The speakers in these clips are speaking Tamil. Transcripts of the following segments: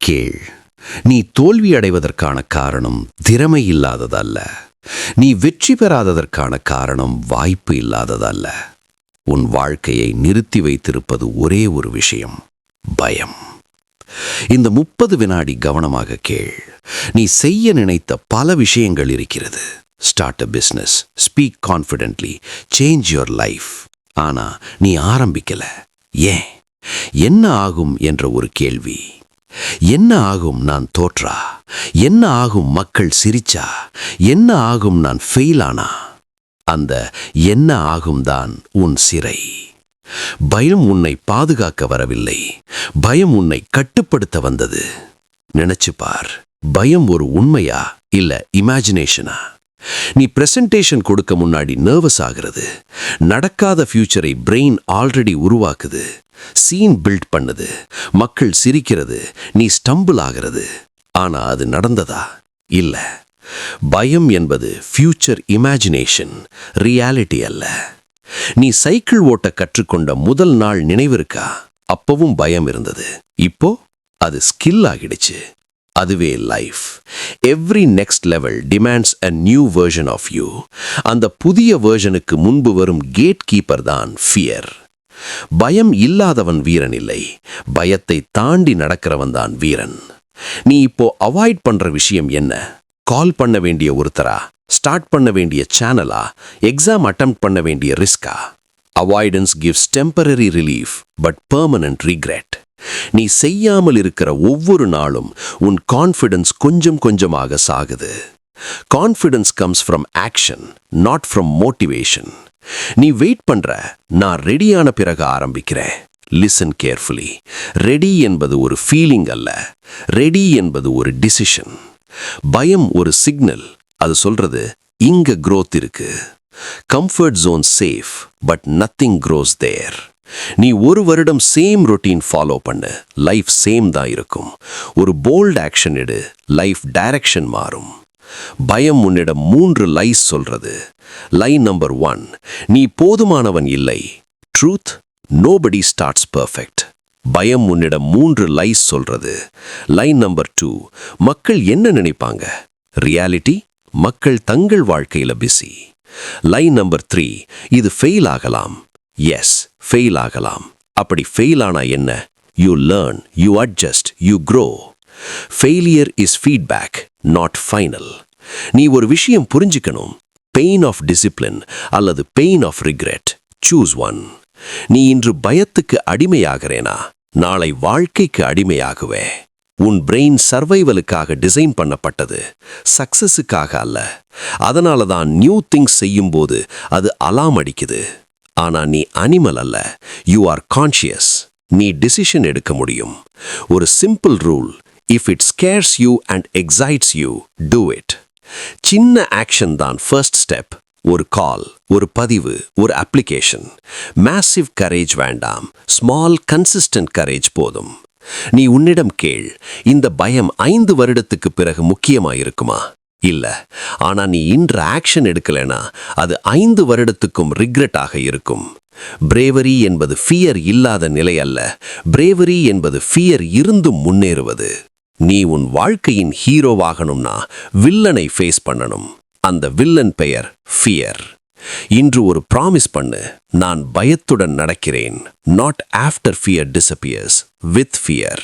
கேள். நீ தோல்வி அடைவதற்கான காரணம் திறமை இல்லாததல்ல. நீ வெற்றி பெறாததற்கான காரணம் வாய்ப்பு இல்லாததல்ல. உன் வாழ்க்கையை நிறுத்தி வைத்திருப்பது ஒரே ஒரு விஷயம், பயம். இந்த 30 வினாடி கவனமாக கேள். நீ செய்ய நினைத்த பல விஷயங்கள் இருக்கிறது. Start a business, speak confidently, change your life. ஆனா நீ ஆரம்பிக்கல. ஏன்? என்ன ஆகும் என்ற ஒரு கேள்வி. என்ன ஆகும் நான் தோற்றா? என்ன ஆகும் மக்கள் சிரிச்சா? என்ன ஆகும் நான் ஃபெயில் ஆனா? அந்த என்ன ஆகும் தான் உன் சிறை. பயம் உன்னை பாதுகாக்க வரவில்லை, பயம் உன்னை கட்டுப்படுத்த வந்தது. நினைச்சு பார், பயம் ஒரு உண்மையா இல்ல இமேஜினேஷனா? நீ பிரசன்டேஷன் கொடுக்க முன்னாடி நர்வஸ் ஆகிறது. நடக்காத ஃபியூச்சரை பிரெயின் ஆல்ரெடி உருவாக்குது. சீன் பில்ட் பண்ணுது. மக்கள் சிரிக்கிறது, நீ ஸ்டம்பிள் ஆகிறது. ஆனா அது நடந்ததா? இல்ல. பயம் என்பது ஃபியூச்சர் இமேஜினேஷன், ரியாலிட்டி அல்ல. நீ சைக்கிள் ஓட்ட கற்றுக்கொண்ட முதல் நாள் நினைவிருக்கா? அப்பவும் பயம் இருந்தது. இப்போ அது ஸ்கில் ஆகிடுச்சு. அதுவே life. Every next level demands a new version of you. அந்த புதிய வெர்ஷனுக்கு முன்பு வரும் கேட் கீப்பர் தான் ஃபியர். பயம் இல்லாதவன் வீரன் இல்லை, பயத்தை தாண்டி நடக்கிறவன் தான் வீரன். நீ இப்போ அவாய்ட் பண்ற விஷயம் என்ன? கால் பண்ண வேண்டிய ஒருத்தரா? ஸ்டார்ட் பண்ண வேண்டிய சேனலா? எக்ஸாம் அட்டெம்ப்ட் பண்ண வேண்டிய ரிஸ்கா? Avoidance gives temporary relief but permanent regret. நீ செய்யாமல் இருக்கிற ஒவ்வொரு நாளும் உன் கான்ஃபிடன்ஸ் கொஞ்சம் கொஞ்சமாக சாகுது. Confidence comes from action, not from motivation. நீ வெயிட் பண்ற, நான் ரெடியான பிறகு ஆரம்பிக்கிறேன். Listen carefully. ரெடி என்பது ஒரு ஃபீலிங் அல்ல, ரெடி என்பது ஒரு டிசிஷன். பயம் ஒரு சிக்னல். அது சொல்றது இங்க growth இருக்கு. Comfort zone safe but nothing grows there. நீ ஒரு வருடம் சேம் ரொட்டீன் ஃபாலோ பண்ணு, லைஃப் சேம் தான் இருக்கும். ஒரு போல்ட் ஆக்ஷன் எடு, லைஃப் டைரக்ஷன் மாறும். பயம் உன்னிடம் 3 லைஸ் சொல்றது. லைன் நம்பர் 1, நீ போதுமானவன் இல்லை. Truth, nobody starts perfect. பயம் உன்னிடம் 3 லைஸ் சொல்றது. லைன் நம்பர் 2, மக்கள் என்ன நினைப்பாங்க? ரியாலிட்டி, மக்கள் தங்கள் வாழ்க்கையில பிஸி. லைன் நம்பர் 3, இது ஃபெயில் ஆகலாம். எஸ், ஃபெயில் ஆகலாம். அப்படி ஃபெயில் ஆனா என்ன? You learn, you adjust, you grow. Failure is feedback, not final. நீ ஒரு விஷயம் புரிஞ்சுக்கணும். பெயின் ஆஃப் டிசிப்ளின் அல்லது pain of regret. Choose one. நீ இன்று பயத்துக்கு அடிமையாகிறேனா? நாளை வாழ்க்கைக்கு அடிமையாகுவே. உன் பிரெயின் சர்வைவலுக்காக டிசைன் பண்ணப்பட்டது, சக்சஸுக்காக அல்ல. அதனால தான் நியூ திங்ஸ் செய்யும்போது அது அலாம் அடிக்குது. ஆனா நீ அனிமல் அல்ல, யூ ஆர் கான்ஷியஸ். நீ டிசிஷன் எடுக்க முடியும். ஒரு simple rule, if it scares you and excites you, do it. சின்ன ஆக்ஷன் தான் ஃபர்ஸ்ட் ஸ்டெப். ஒரு கால், ஒரு பதிவு, ஒரு அப்ளிகேஷன். மேசிவ் கரேஜ் வேண்டாம், ஸ்மால் கன்சிஸ்டன்ட் கரேஜ் போதும். நீ உன்னிடம் கேள், இந்த பயம் 5 வருடத்துக்கு பிறகு முக்கியமாயிருக்குமா? இல்ல. ஆனா நீ இன்று ஆக்ஷன் எடுக்கலனா அது 5 வருடத்துக்கும் ரிக்ரெட் ஆக இருக்கும். பிரேவரி என்பது ஃபியர் இல்லாத நிலை அல்ல, பிரேவரி என்பது ஃபியர் இருந்தும் முன்னேறுவது. நீ உன் வாழ்க்கையின் ஹீரோவாகணும்னா வில்லனை ஃபேஸ் பண்ணணும். அந்த வில்லன் பெயர் ஃபியர். இன்று ஒரு ப்ராமிஸ் பண்ணு, நான் பயத்துடன் நடக்கிறேன். Not after fear disappears, with fear.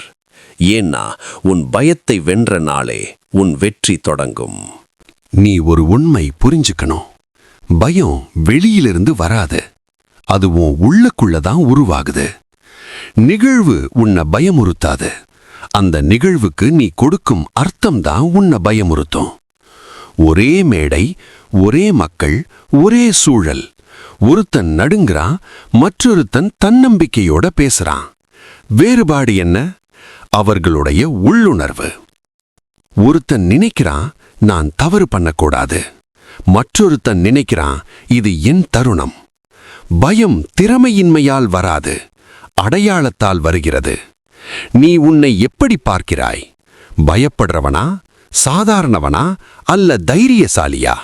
ஏன்னா உன் பயத்தை வென்ற நாளே உன் வெற்றி தொடங்கும். நீ ஒரு உண்மை புரிஞ்சுக்கணும். பயம் வெளியிலிருந்து வராது, அது உன் உள்ளக்குள்ளதான் உருவாகுது. நிகழ்வு உன்னை பயமுறுத்தாது, அந்த நிகழ்வுக்கு நீ கொடுக்கும் அர்த்தம்தான் உன்னை பயமுறுத்தும். ஒரே மேடை, ஒரே மக்கள், ஒரே சூழல். ஒருத்தன் நடுங்கிறான், மற்றொருத்தன் தன்னம்பிக்கையோட பேசுறான். வேறுபாடு என்ன? அவர்களுடைய உள்ளுணர்வு. ஒருத்தன் நினைக்கிறான், நான் தவறு பண்ணக்கூடாது. மற்றொருத்தன் நினைக்கிறான், இது என் தருணம். பயம் திறமையின்மையால் வராது, அடையாளத்தால் வருகிறது. நீ உன்னை எப்படி பார்க்கிறாய்? பயப்படுறவனா, சாதாரணவனா அல்ல தைரியசாலியா?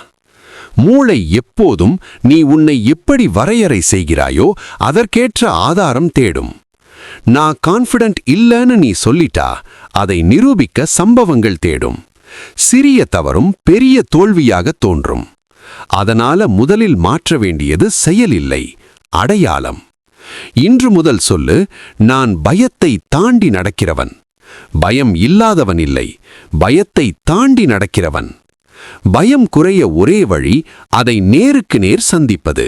மூளை எப்போதும் நீ உன்னை எப்படி வரையறை செய்கிறாயோ அதற்கேற்ற ஆதாரம் தேடும். நான் கான்ஃபிடென்ட் இல்லைன்னு நீ சொல்லிட்டா அதை நிரூபிக்க சம்பவங்கள் தேடும். சிறிய தவறும் பெரிய தோல்வியாக தோன்றும். அதனால முதலில் மாற்ற வேண்டியது செயல் இல்லை, அடையாளம். இன்று முதல் சொல்லு, நான் பயத்தை தாண்டி நடக்கிறவன். பயம் இல்லாதவன் இல்லை, பயத்தை தாண்டி நடக்கிறவன். பயம் குறைய ஒரே வழி அதை நேருக்கு நேர் சந்திப்பது.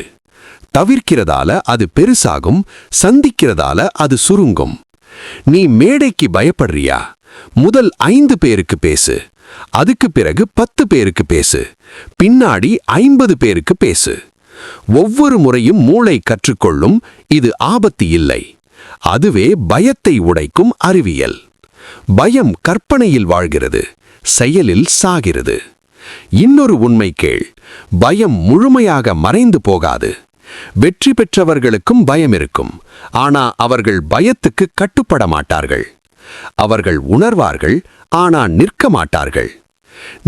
தவிர்க்கிறதால அது பெருசாகும், சந்திக்கிறதால அது சுருங்கும். நீ மேடைக்கு பயப்படுறியா? முதல் 5 பேருக்கு பேசு, அதுக்கு பிறகு 10 பேருக்கு பேசு, பின்னாடி 50 பேருக்கு பேசு. ஒவ்வொரு முறையும் மூளை கற்றுக்கொள்ளும், இது ஆபத்து இல்லை. அதுவே பயத்தை உடைக்கும் அறிவியல். பயம் கற்பனையில் வாழ்கிறது, செயலில் சாகிறது. இன்னொரு உண்மை கேள், பயம் முழுமையாக மறைந்து போகாது. வெற்றி பெற்றவர்களுக்கும் பயம் இருக்கும், ஆனா அவர்கள் பயத்துக்கு கட்டுப்பட மாட்டார்கள். அவர்கள் உணர்வார்கள், ஆனா நிற்க மாட்டார்கள்.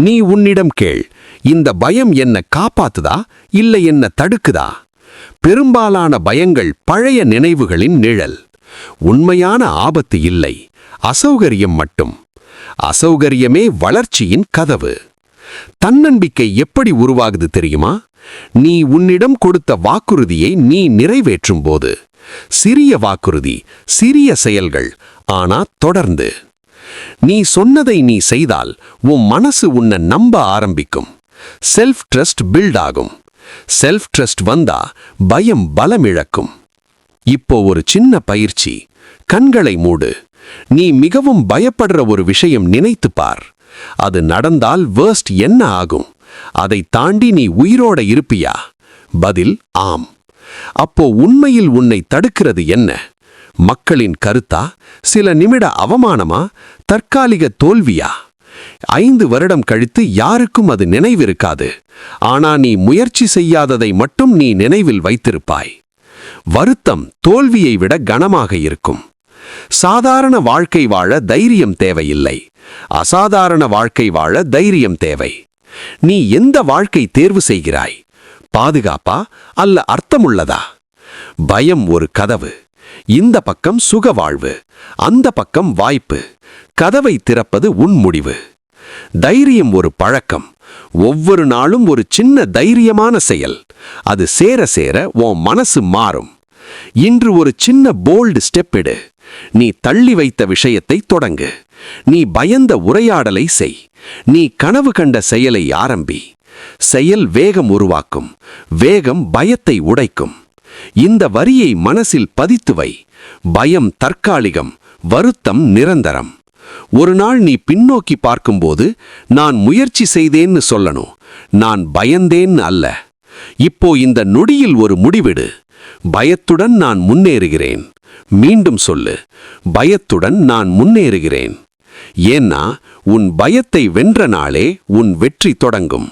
நீ உன்னிடம் கேள், இந்த பயம் என்ன காப்பாத்துதா இல்லை என்ன தடுக்குதா? பெரும்பாலான பயங்கள் பழைய நினைவுகளின் நிழல். உண்மையான ஆபத்து இல்லை, அசௌகரியம் மட்டும். அசௌகரியமே வளர்ச்சியின் கதவு. தன்னம்பிக்கை எப்படி உருவாகுது தெரியுமா? நீ உன்னிடம் கொடுத்த வாக்குறுதியை நீ நிறைவேற்றும் போது. சிறிய வாக்குறுதி, சிறிய செயல்கள், ஆனா தொடர்ந்து. நீ சொன்னதை நீ செய்தால் உன் மனசு உன்னை நம்ப ஆரம்பிக்கும். செல்ஃப் ட்ரஸ்ட் பில்ட் ஆகும். செல்ஃப் ட்ரஸ்ட் வந்தா பயம் பலமிழக்கும். இப்போ ஒரு சின்ன பயிற்சி. கண்களை மூடு. நீ மிகவும் பயப்படுற ஒரு விஷயம் நினைத்து பார். அது நடந்தால் வேர்ஸ்ட் என்ன ஆகும்? அதை தாண்டி நீ உயிரோட இருப்பியா? பதில் ஆம். அப்போ உண்மையில் உன்னை தடுக்கிறது என்ன? மக்களின் கருத்தா? சில நிமிட அவமானமா? தற்காலிக தோல்வியா? 5 வருடம் கழித்து யாருக்கும் அது நினைவிருக்காது. ஆனா நீ முயற்சி செய்யாததை மட்டும் நீ நினைவில் வைத்திருப்பாய். வருத்தம் தோல்வியை விட கனமாக இருக்கும். சாதாரண வாழ்க்கை வாழ தைரியம் தேவையில்லை, அசாதாரண வாழ்க்கை வாழ தைரியம் தேவை. நீ எந்த வாழ்க்கை தேர்வு செய்கிறாய்? பாதுகாப்பா அல்ல அர்த்தமுள்ளதா? பயம் ஒரு கதவு. இந்த பக்கம் சுக வாழ்வு, அந்த பக்கம் வாய்ப்பு. கதவை திறப்பது உன் முடிவு. தைரியம் ஒரு பழக்கம். ஒவ்வொரு நாளும் ஒரு சின்ன தைரியமான செயல். அது சேர சேர உன் மனசு மாறும். இன்று ஒரு சின்ன போல்டு ஸ்டெப் எடு. நீ தள்ளி வைத்த விஷயத்தை தொடங்கு. நீ பயந்த உரையாடலை செய். நீ கனவு கண்ட செயலை ஆரம்பி. செயல் வேகம் உருவாக்கும், வேகம் பயத்தை உடைக்கும். இந்த வரியை மனசில் பதித்து வை. பயம் தற்காலிகம், வருத்தம் நிரந்தரம். ஒரு நாள் நீ பின்னோக்கி பார்க்கும்போது நான் முயற்சி செய்தேன்னு சொல்லணும், நான் பயந்தேன்னு அல்ல. இப்போ இந்த நொடியில் ஒரு முடிவெடு. பயத்துடன் நான் முன்னேறுகிறேன். மீண்டும் சொல்லு, பயத்துடன் நான் முன்னேறுகிறேன். ஏன்னா உன் பயத்தை வென்ற நாளே உன் வெற்றி தொடங்கும்.